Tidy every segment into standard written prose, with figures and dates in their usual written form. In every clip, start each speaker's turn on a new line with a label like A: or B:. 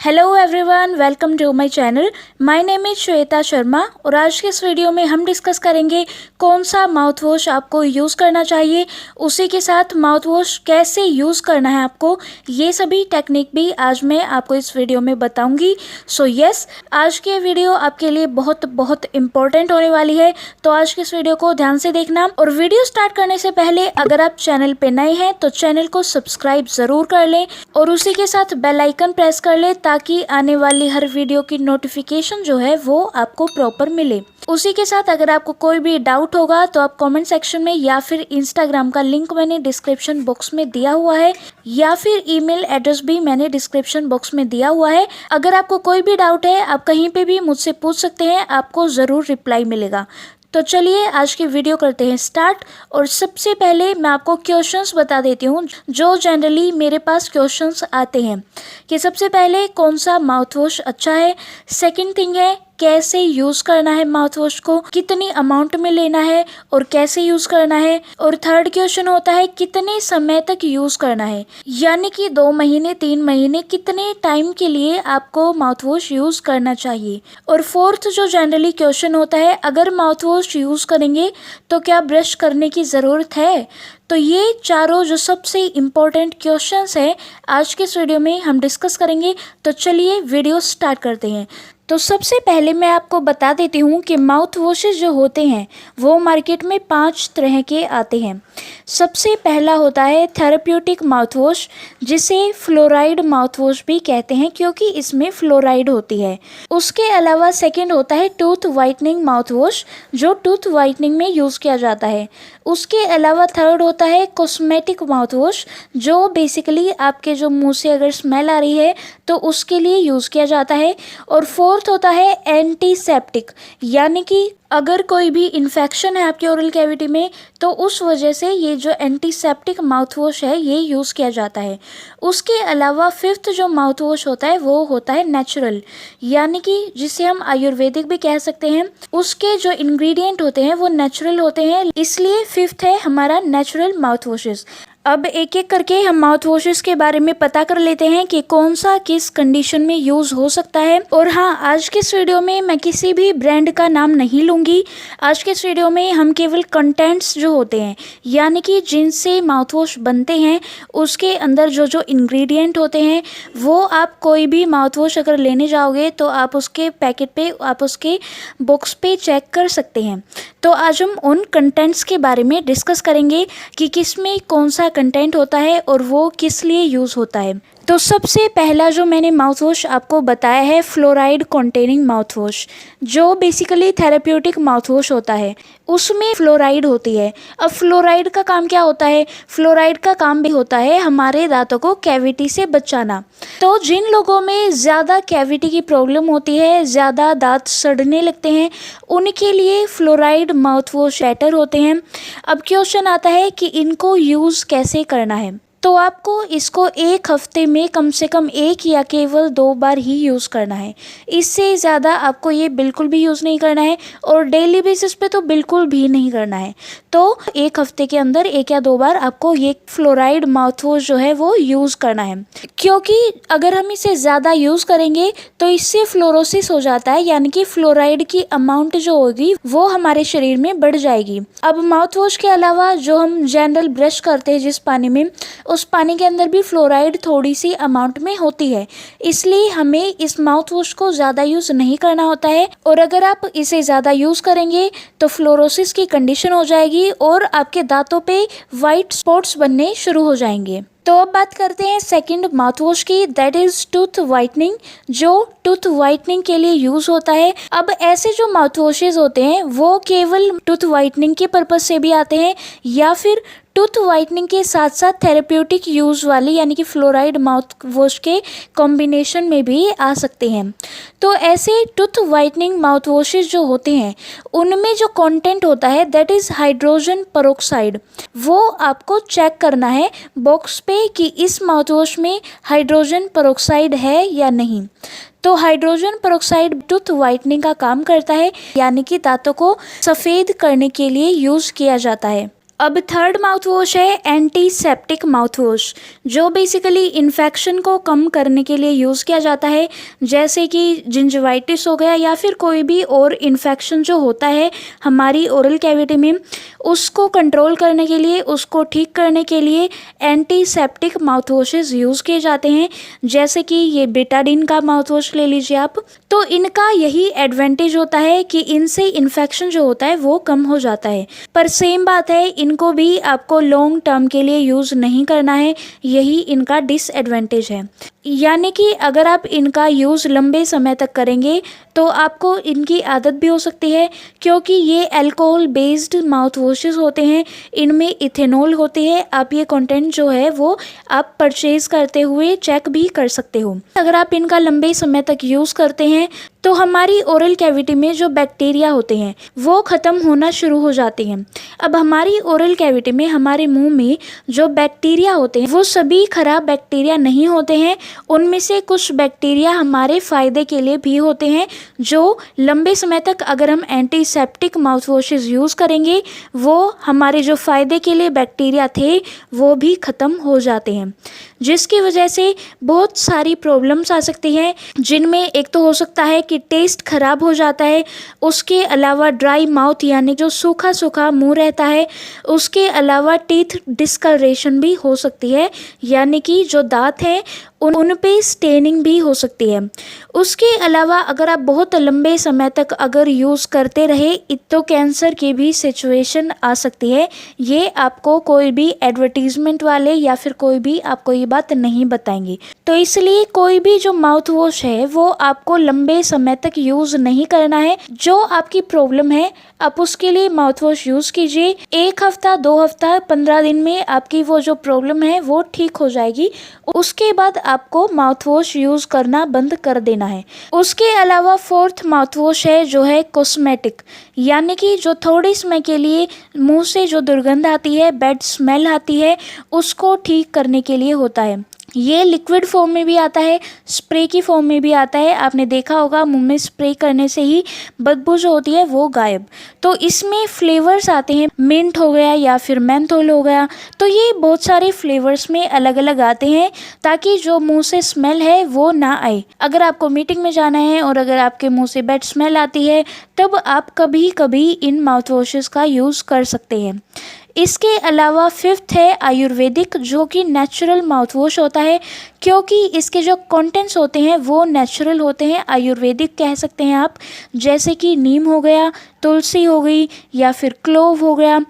A: Hello everyone, welcome to my channel. My name is Shweta Sharma और आज के इस वीडियो में हम डिस्कस करेंगे कौन सा माउथ वॉश आपको यूज़ करना चाहिए, उसी के साथ माउथ वॉश कैसे यूज़ करना है आपको, ये सभी टेक्निक भी आज मैं आपको इस वीडियो में बताऊंगी। सो यस, आज की वीडियो आपके लिए बहुत बहुत इम्पोर्टेंट होने वाली है, तो आज के इस वीडियो को ध्यान से देखना। और वीडियो स्टार्ट करने से पहले अगर आप चैनल पे नए हैं तो चैनल को सब्सक्राइब ज़रूर कर लें और उसी के साथ बेल आइकन प्रेस कर लें ताकि आने वाली हर वीडियो की नोटिफिकेशन जो है वो आपको प्रॉपर मिले। उसी के साथ अगर आपको कोई भी डाउट होगा तो आप कमेंट सेक्शन में या फिर इंस्टाग्राम का लिंक मैंने डिस्क्रिप्शन बॉक्स में दिया हुआ है या फिर ईमेल एड्रेस भी मैंने डिस्क्रिप्शन बॉक्स में दिया हुआ है। अगर आपको कोई भी डाउट है आप कहीं पे भी मुझसे पूछ सकते हैं, आपको ज़रूर रिप्लाई मिलेगा। तो चलिए आज की वीडियो करते हैं स्टार्ट। और सबसे पहले मैं आपको क्वेश्चंस बता देती हूँ जो जनरली मेरे पास क्वेश्चंस आते हैं कि सबसे पहले कौन सा माउथ वॉश अच्छा है, सेकंड थिंग है कैसे यूज़ करना है माउथ वॉश को, कितनी अमाउंट में लेना है और कैसे यूज़ करना है, और थर्ड क्वेश्चन होता है कितने समय तक यूज़ करना है, यानी कि 2 महीने 3 महीने कितने टाइम के लिए आपको माउथ वॉश यूज़ करना चाहिए। और फोर्थ जो जनरली क्वेश्चन होता है अगर माउथ वॉश यूज़ करेंगे तो क्या ब्रश करने की ज़रूरत है। तो ये चारों जो सबसे इम्पोर्टेंट क्वेश्चंस हैं आज के इस वीडियो में हम डिस्कस करेंगे। तो चलिए वीडियो स्टार्ट करते हैं। तो सबसे पहले मैं आपको बता देती हूँ कि माउथ वॉशेस जो होते हैं वो मार्केट में 5 तरह के आते हैं। सबसे पहला होता है थेरेप्यूटिक माउथ वॉश, जिसे फ्लोराइड माउथ वॉश भी कहते हैं क्योंकि इसमें फ्लोराइड होती है। उसके अलावा सेकंड होता है टूथ वाइटनिंग माउथ वॉश, जो टूथ वाइटनिंग में यूज़ किया जाता है। उसके अलावा थर्ड होता है कॉस्मेटिक माउथ वॉश, जो बेसिकली आपके जो मुंह से अगर स्मेल आ रही है तो उसके लिए यूज़ किया जाता है। और फोर्थ होता है एंटीसेप्टिक, यानी कि अगर कोई भी इन्फेक्शन है आपके ओरल कैविटी में तो उस वजह से ये जो एंटीसेप्टिक माउथ वॉश है ये यूज़ किया जाता है। उसके अलावा फिफ्थ जो माउथ वॉश होता है वो होता है नेचुरल, यानी कि जिसे हम आयुर्वेदिक भी कह सकते हैं। उसके जो इंग्रेडिएंट होते हैं वो नेचुरल होते हैं, इसलिए फिफ्थ है हमारा नेचुरल माउथ वॉशेस। अब एक एक करके हम माउथ वॉशेस के बारे में पता कर लेते हैं कि कौन सा किस कंडीशन में यूज़ हो सकता है। और हाँ, आज के इस वीडियो में मैं किसी भी ब्रांड का नाम नहीं लूँगी। आज के इस वीडियो में हम केवल कंटेंट्स जो होते हैं, यानी कि जिनसे माउथ वॉश बनते हैं, उसके अंदर जो जो इंग्रेडिएंट होते हैं वो आप कोई भी माउथ वॉश अगर लेने जाओगे तो आप उसके पैकेट पे, आप उसके बॉक्स पे चेक कर सकते हैं। तो आज हम उन कंटेंट्स के बारे में डिस्कस करेंगे कि किस में कौन सा कंटेंट होता है और वो किस लिए यूज़ होता है। तो सबसे पहला जो मैंने माउथ वॉश आपको बताया है फ्लोराइड कंटेनिंग माउथ वॉश, जो बेसिकली थेरेप्यूटिक माउथ वॉश होता है, उसमें फ्लोराइड होती है। अब फ्लोराइड का काम क्या होता है? फ्लोराइड का काम भी होता है हमारे दांतों को कैविटी से बचाना। तो जिन लोगों में ज़्यादा कैविटी की प्रॉब्लम होती है, ज़्यादा दांत सड़ने लगते हैं, उनके लिए फ्लोराइड माउथ वॉश बेटर होते हैं। अब क्वेश्चन आता है कि इनको यूज़ कैसे करना है। तो आपको इसको एक हफ्ते में कम से कम 1 या केवल 2 बार ही यूज़ करना है। इससे ज़्यादा आपको ये बिल्कुल भी यूज़ नहीं करना है और डेली बेसिस पे तो बिल्कुल भी नहीं करना है। तो एक हफ्ते के अंदर 1 या 2 बार आपको ये फ्लोराइड माउथ वॉश जो है वो यूज़ करना है, क्योंकि अगर हम इसे ज़्यादा यूज़ करेंगे तो इससे फ्लोरोसिस हो जाता है, यानी कि फ्लोराइड की अमाउंट जो होगी वो हमारे शरीर में बढ़ जाएगी। अब माउथ वॉश के अलावा जो हम जनरल ब्रश करते हैं जिस पानी में, उस पानी के अंदर भी फ्लोराइड थोड़ी सी अमाउंट में होती है, इसलिए हमें इस माउथ वॉश को ज़्यादा यूज़ नहीं करना होता है। और अगर आप इसे ज़्यादा यूज़ करेंगे तो फ्लोरोसिस की कंडीशन हो जाएगी और आपके दांतों पे वाइट स्पॉट्स बनने शुरू हो जाएंगे। तो अब बात करते हैं सेकंड माउथ वॉश की, दैट इज़ टूथ वाइटनिंग, जो टूथ वाइटनिंग के लिए यूज़ होता है। अब ऐसे जो माउथ वॉशेज होते हैं वो केवल टूथ वाइटनिंग के पर्पज़ से भी आते हैं या फिर टूथ वाइटनिंग के साथ साथ थेरेप्यूटिक यूज़ वाली, यानी कि फ्लोराइड माउथ वॉश के कॉम्बिनेशन में भी आ सकते हैं। तो ऐसे टूथ वाइटनिंग माउथ वॉशेज जो होते हैं उनमें जो कंटेंट होता है दैट इज़ हाइड्रोजन पेरोक्साइड, वो आपको चेक करना है बॉक्स पे कि इस माउथ वॉश में हाइड्रोजन पेरोक्साइड है या नहीं। तो हाइड्रोजन पेरोक्साइड टूथ वाइटनिंग का काम करता है, यानी कि दांतों को सफ़ेद करने के लिए यूज़ किया जाता है। अब थर्ड माउथ वॉश है एंटीसेप्टिक माउथ वॉश, जो बेसिकली इन्फेक्शन को कम करने के लिए यूज़ किया जाता है, जैसे कि जिंजिवाइटिस हो गया या फिर कोई भी और इन्फेक्शन जो होता है हमारी ओरल कैविटी में, उसको कंट्रोल करने के लिए, उसको ठीक करने के लिए एंटीसेप्टिक माउथ वॉशेज़ यूज़ किए जाते हैं। जैसे कि ये बेटाडीन का माउथ वॉश ले लीजिए आप, तो इनका यही एडवांटेज होता है कि इनसे इन्फेक्शन जो होता है वो कम हो जाता है। पर सेम बात है, इनको भी आपको लॉन्ग टर्म के लिए यूज़ नहीं करना है, यही इनका डिसएडवांटेज है। यानी कि अगर आप इनका यूज़ लंबे समय तक करेंगे तो आपको इनकी आदत भी हो सकती है, क्योंकि ये अल्कोहल बेस्ड माउथ वॉशेस होते हैं, इनमें इथेनॉल होती है। आप ये कंटेंट जो है वो आप परचेज़ करते हुए चेक भी कर सकते हो। अगर आप इनका लंबे समय तक यूज़ करते हैं तो हमारी ओरल कैविटी में जो बैक्टीरिया होते हैं वो ख़त्म होना शुरू हो जाते हैं। अब हमारी ओरल कैविटी में, हमारे मुंह में जो बैक्टीरिया होते हैं वो सभी खराब बैक्टीरिया नहीं होते हैं, उनमें से कुछ बैक्टीरिया हमारे फ़ायदे के लिए भी होते हैं, जो लंबे समय तक अगर हम एंटीसेप्टिक माउथ वॉशेज़ यूज़ करेंगे वो हमारे जो फ़ायदे के लिए बैक्टीरिया थे वो भी ख़त्म हो जाते हैं, जिसकी वजह से बहुत सारी प्रॉब्लम्स आ सकती हैं, जिनमें एक तो हो सकता है कि टेस्ट ख़राब हो जाता है, उसके अलावा ड्राई माउथ यानी जो सूखा सूखा मुंह रहता है, उसके अलावा टीथ डिस्कलरेशन भी हो सकती है, यानी कि जो दांत हैं उन पे स्टेनिंग भी हो सकती है। उसके अलावा अगर आप बहुत लंबे समय तक अगर यूज़ करते रहे तो कैंसर की भी सिचुएशन आ सकती है। ये आपको कोई भी एडवर्टीज़मेंट वाले या फिर कोई भी आपको ये बात नहीं बताएंगे। तो इसलिए कोई भी जो माउथ वॉश है वो आपको लंबे समय तक यूज़ नहीं करना है। जो आपकी प्रॉब्लम है आप उसके लिए माउथ वॉश यूज़ कीजिए। 1 हफ्ता, 2 हफ्ता, 15 दिन में आपकी वो जो प्रॉब्लम है वो ठीक हो जाएगी। उसके बाद आपको माउथ वॉश यूज़ करना बंद कर देना है। उसके अलावा फोर्थ माउथ वॉश है जो है कॉस्मेटिक, यानी कि जो थोड़े समय के लिए मुंह से जो दुर्गंध आती है, बैड स्मेल आती है, उसको ठीक करने के लिए होता है। ये लिक्विड फॉर्म में भी आता है, स्प्रे की फॉर्म में भी आता है। आपने देखा होगा मुंह में स्प्रे करने से ही बदबू जो होती है वो गायब। तो इसमें फ्लेवर्स आते हैं, मिंट हो गया या फिर मेंथोल हो गया, तो ये बहुत सारे फ्लेवर्स में अलग अलग आते हैं ताकि जो मुंह से स्मेल है वो ना आए। अगर आपको मीटिंग में जाना है और अगर आपके मुंह से बैड स्मेल आती है तब आप कभी कभी इन माउथ वॉशेस का यूज़ कर सकते हैं। इसके अलावा फिफ्थ है आयुर्वेदिक, जो कि नेचुरल माउथ वॉश होता है, क्योंकि इसके जो कंटेंट्स होते हैं वो नेचुरल होते हैं, आयुर्वेदिक कह सकते हैं आप। जैसे कि नीम हो गया, तुलसी हो गई या फिर क्लोव हो गया,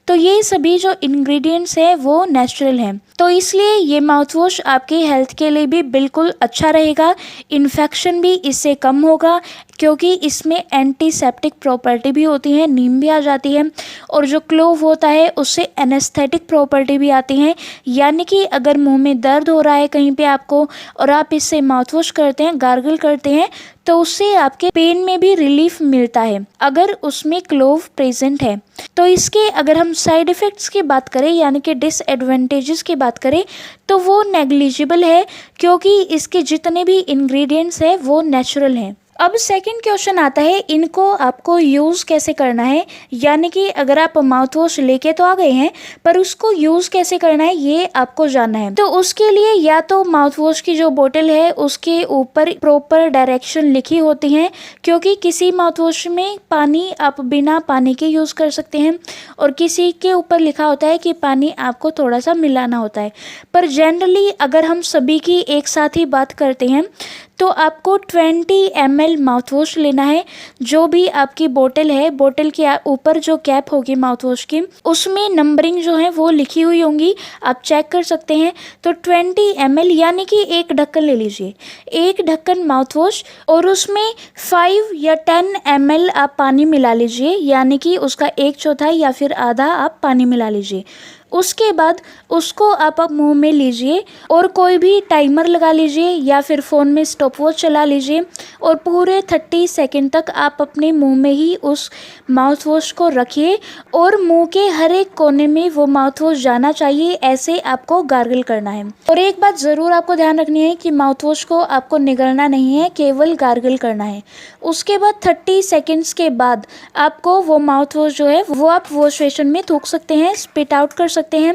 A: तो ये सभी जो इंग्रेडिएंट्स हैं वो नेचुरल हैं। तो इसलिए ये माउथ वॉश आपके हेल्थ के लिए भी बिल्कुल अच्छा रहेगा। इन्फेक्शन भी इससे कम होगा क्योंकि इसमें एंटीसेप्टिक प्रॉपर्टी भी होती है, नीम भी आ जाती है, और जो क्लोव होता है उससे एनेस्थेटिक प्रॉपर्टी भी आती है। यानी कि अगर मुंह में दर्द हो रहा है कहीं पे आपको और आप इससे माउथ वॉश करते हैं, गार्गल करते हैं, तो उससे आपके पेन में भी रिलीफ मिलता है अगर उसमें क्लोव प्रेजेंट है। तो इसके अगर हम साइड इफ़ेक्ट्स की बात करें यानी कि डिसएडवांटेजेस की बात करें तो वो नेग्लिजिबल है, क्योंकि इसके जितने भी इंग्रेडिएंट्स हैं वो नेचुरल हैं। अब सेकंड क्वेश्चन आता है, इनको आपको यूज़ कैसे करना है, यानी कि अगर आप माउथ वॉश लेके तो आ गए हैं पर उसको यूज़ कैसे करना है ये आपको जानना है। तो उसके लिए या तो माउथ वॉश की जो बोतल है उसके ऊपर प्रॉपर डायरेक्शन लिखी होती हैं, क्योंकि किसी माउथ वॉश में पानी आप बिना पानी के यूज़ कर सकते हैं और किसी के ऊपर लिखा होता है कि पानी आपको थोड़ा सा मिलाना होता है। पर जनरली अगर हम सभी की एक साथ ही बात करते हैं तो आपको 20 ml माउथ वॉश लेना है। जो भी आपकी बोतल है, बोतल के ऊपर जो कैप होगी माउथ वॉश की उसमें नंबरिंग जो है वो लिखी हुई होंगी, आप चेक कर सकते हैं। तो 20 ml यानी कि एक ढक्कन ले लीजिए, एक ढक्कन माउथ वॉश, और उसमें 5 या 10 ml आप पानी मिला लीजिए, यानी कि उसका 1/4 या फिर आधा आप पानी मिला लीजिए। उसके बाद उसको आप मुंह में लीजिए और कोई भी टाइमर लगा लीजिए या फिर फ़ोन में स्टॉप वॉच चला लीजिए और पूरे 30 सेकंड तक आप अपने मुंह में ही उस माउथ वॉश को रखिए और मुंह के हर एक कोने में वो माउथ वॉश जाना चाहिए। ऐसे आपको गार्गल करना है। और एक बात ज़रूर आपको ध्यान रखनी है कि माउथ वॉश को आपको निगलना नहीं है, केवल गार्गल करना है। उसके बाद 30 सेकेंड्स के बाद आपको वो माउथ वॉश जो है वो आप वॉश बेसिन में थूक सकते हैं, स्पिट आउट कर सकते हैं।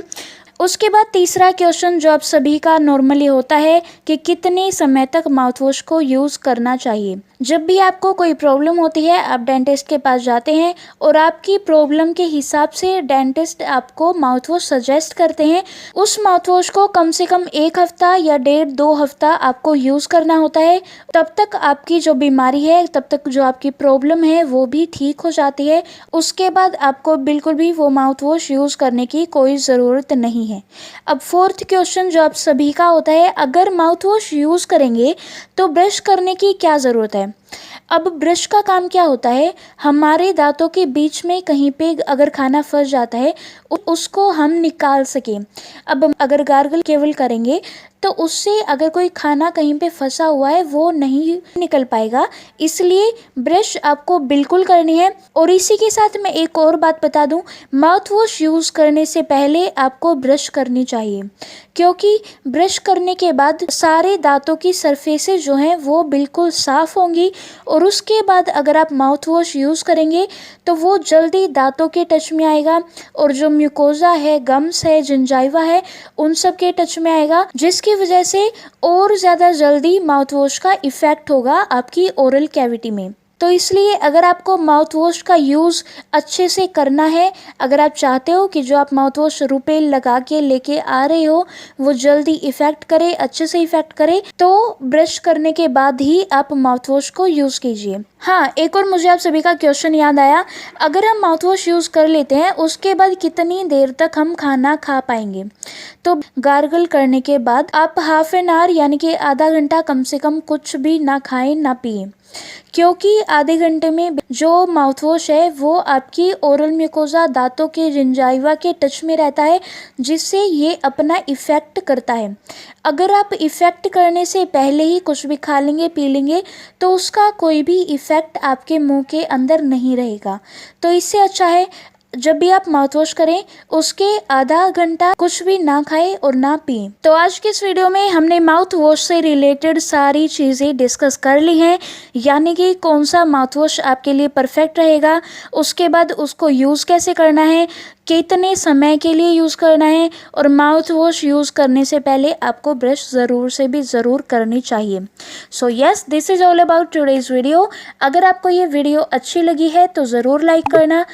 A: उसके बाद तीसरा क्वेश्चन जो आप सभी का नॉर्मली होता है कि कितने समय तक माउथ वॉश को यूज़ करना चाहिए। जब भी आपको कोई प्रॉब्लम होती है आप डेंटिस्ट के पास जाते हैं और आपकी प्रॉब्लम के हिसाब से डेंटिस्ट आपको माउथ वॉश सजेस्ट करते हैं। उस माउथ वॉश को कम से कम 1 हफ्ता या 1.5-2 हफ्ता आपको यूज़ करना होता है। तब तक आपकी जो बीमारी है, तब तक जो आपकी प्रॉब्लम है वो भी ठीक हो जाती है। उसके बाद आपको बिल्कुल भी वो माउथ वॉश यूज़ करने की कोई ज़रूरत नहीं है। अब फोर्थ क्वेश्चन जो आप सभी का होता है, अगर माउथ वॉश यूज़ करेंगे तो ब्रश करने की क्या ज़रूरत है। अब ब्रश का काम क्या होता है, हमारे दांतों के बीच में कहीं पे अगर खाना फंस जाता है उसको हम निकाल सकें। अब अगर गार्गल केवल करेंगे तो उससे अगर कोई खाना कहीं पे फंसा हुआ है वो नहीं निकल पाएगा, इसलिए ब्रश आपको बिल्कुल करनी है। और इसी के साथ मैं एक और बात बता दूं, माउथ वॉश यूज़ करने से पहले आपको ब्रश करनी चाहिए, क्योंकि ब्रश करने के बाद सारे दांतों की सरफेसेस जो हैं वो बिल्कुल साफ़ होंगी। और उसके बाद अगर आप माउथ वॉश यूज़ करेंगे तो वो जल्दी दांतों के टच में आएगा और जो म्यूकोजा है, गम्स है, जिंजाइवा है, उन सब के टच में आएगा, जिसकी वजह से और ज़्यादा जल्दी माउथ वॉश का इफ़ेक्ट होगा आपकी ओरल कैविटी में। तो इसलिए अगर आपको माउथ वॉश का यूज़ अच्छे से करना है, अगर आप चाहते हो कि जो आप माउथ वॉश रुपए लगा के लेके आ रहे हो वो जल्दी इफ़ेक्ट करे, अच्छे से इफ़ेक्ट करे, तो ब्रश करने के बाद ही आप माउथ वॉश को यूज़ कीजिए। हाँ, एक और मुझे आप सभी का क्वेश्चन याद आया, अगर हम माउथ वॉश यूज़ कर लेते हैं उसके बाद कितनी देर तक हम खाना खा पाएंगे। तो गार्गल करने के बाद आप हाफ एन आवर यानी कि आधा घंटा कम से कम कुछ भी ना खाएं ना पिए, क्योंकि आधे घंटे में जो माउथ वॉश है वो आपकी ओरल म्यूकोजा, दांतों के जिंजाइवा के टच में रहता है, जिससे ये अपना इफ़ेक्ट करता है। अगर आप इफ़ेक्ट करने से पहले ही कुछ भी खा लेंगे, पी लेंगे, तो उसका कोई भी इफ़ेक्ट आपके मुंह के अंदर नहीं रहेगा। तो इससे अच्छा है जब भी आप माउथ वॉश करें उसके आधा घंटा कुछ भी ना खाएं और ना पिएं। तो आज के इस वीडियो में हमने माउथ वॉश से रिलेटेड सारी चीज़ें डिस्कस कर ली हैं, यानी कि कौन सा माउथ वॉश आपके लिए परफेक्ट रहेगा, उसके बाद उसको यूज़ कैसे करना है, कितने समय के लिए यूज़ करना है, और माउथ वॉश यूज़ करने से पहले आपको ब्रश ज़रूर से भी ज़रूर करनी चाहिए। So yes, this is all about today's video. अगर आपको ये वीडियो अच्छी लगी है तो ज़रूर लाइक करना,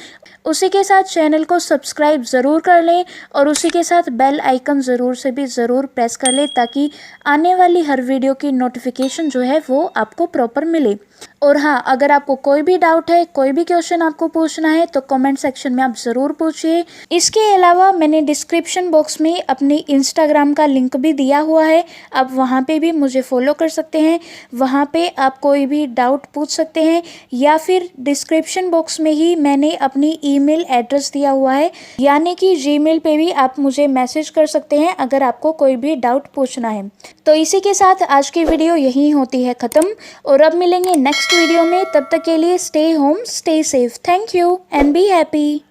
A: उसी के साथ चैनल को सब्सक्राइब ज़रूर कर लें और उसी के साथ बेल आइकन ज़रूर से भी ज़रूर प्रेस कर लें, ताकि आने वाली हर वीडियो की नोटिफिकेशन जो है वो आपको प्रॉपर मिले। और हाँ, अगर आपको कोई भी डाउट है, कोई भी क्वेश्चन आपको पूछना है तो कमेंट सेक्शन में आप ज़रूर पूछिए। इसके अलावा मैंने डिस्क्रिप्शन बॉक्स में अपनी इंस्टाग्राम का लिंक भी दिया हुआ है, आप वहाँ पे भी मुझे फॉलो कर सकते हैं। वहाँ पे आप कोई भी डाउट पूछ सकते हैं, या फिर डिस्क्रिप्शन बॉक्स में ही मैंने अपनी ईमेल एड्रेस दिया हुआ है, यानी कि जीमेल पे भी आप मुझे मैसेज कर सकते हैं अगर आपको कोई भी डाउट पूछना है। तो इसी के साथ आज की वीडियो यहीं होती है ख़त्म, और अब मिलेंगे नेक्स्ट वीडियो में। तब तक के लिए stay home, stay safe. Thank you and be happy.